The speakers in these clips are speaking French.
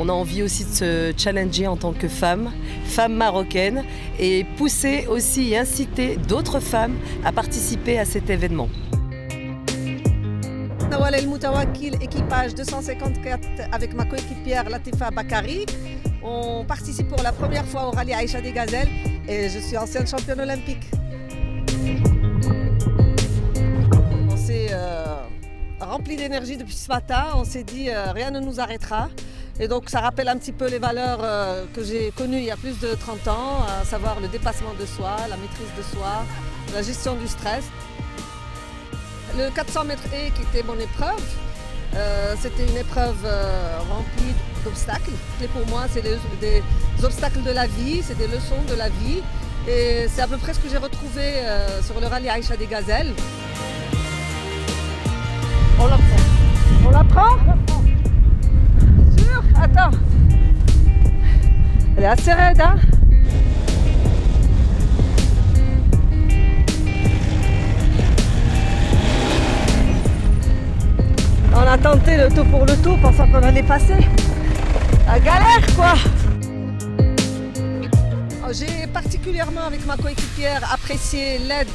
On a envie aussi de se challenger en tant que femme marocaine, et pousser aussi et inciter d'autres femmes à participer à cet événement. Nawal El Moutawakil, équipage 254 avec ma coéquipière Latifa Bakari. On participe pour la première fois au rallye Aïcha des Gazelles et je suis ancienne championne olympique. On s'est rempli d'énergie depuis ce matin, on s'est dit rien ne nous arrêtera. Et donc ça rappelle un petit peu les valeurs que j'ai connues il y a plus de 30 ans, à savoir le dépassement de soi, la maîtrise de soi, la gestion du stress. Le 400 mètres haies qui était mon épreuve, c'était une épreuve remplie d'obstacles. Et pour moi, c'est des obstacles de la vie, c'est des leçons de la vie. Et c'est à peu près ce que j'ai retrouvé sur le rallye Aïcha des Gazelles. On la prend. On la prend ? Sûr ? Attends. Elle est assez raide, hein ? On a tenté le tout pour le tout, pensant qu'on allait passer. La galère, quoi! J'ai particulièrement, avec ma coéquipière, apprécié l'aide,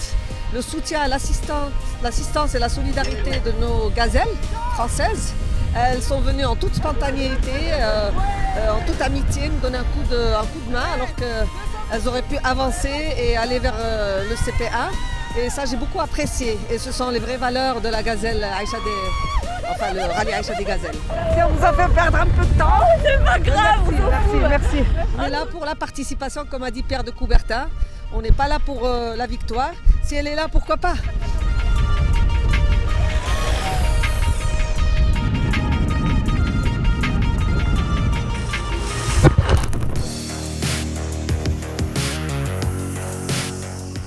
le soutien, l'assistance et la solidarité de nos gazelles françaises. Elles sont venues en toute spontanéité, en toute amitié, nous donner un coup de main, alors qu'elles auraient pu avancer et aller vers le CP1. Et ça, j'ai beaucoup apprécié. Et ce sont les vraies valeurs de la gazelle Aïcha le rallye Aïcha des Gazelles. Si on vous a fait perdre un peu de temps. C'est pas grave. Merci. On est là pour la participation, comme a dit Pierre de Coubertin. On n'est pas là pour la victoire. Si elle est là, pourquoi pas?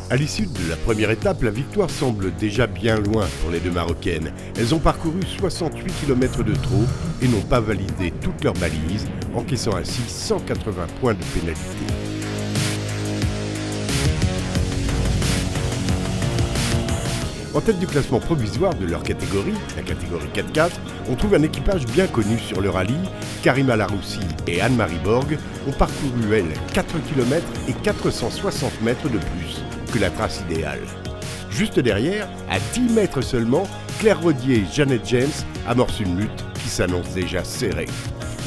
À l'issue de la première étape, la victoire semble déjà bien loin pour les deux Marocaines. Elles ont parcouru 68 km de trop et n'ont pas validé toutes leurs balises, encaissant ainsi 180 points de pénalité. En tête du classement provisoire de leur catégorie, la catégorie 4x4, on trouve un équipage bien connu sur le rallye. Karima Laroussi et Anne-Marie Borg ont parcouru, elles, 4 km et 460 mètres de plus que la trace idéale. Juste derrière, à 10 mètres seulement, Claire Rodier et Jeannette James amorcent une lutte qui s'annonce déjà serrée.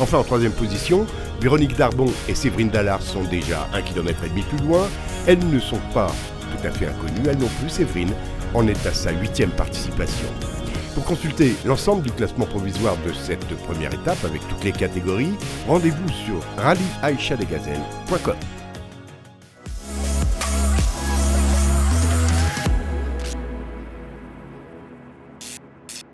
Enfin, en troisième position, Véronique Darbon et Séverine Dallard sont déjà 1,5 km plus loin. Elles ne sont pas tout à fait inconnues, elles non plus. Séverine en est à sa 8e participation. Pour consulter l'ensemble du classement provisoire de cette première étape avec toutes les catégories, rendez-vous sur rallyeaïchadesgazelles.com.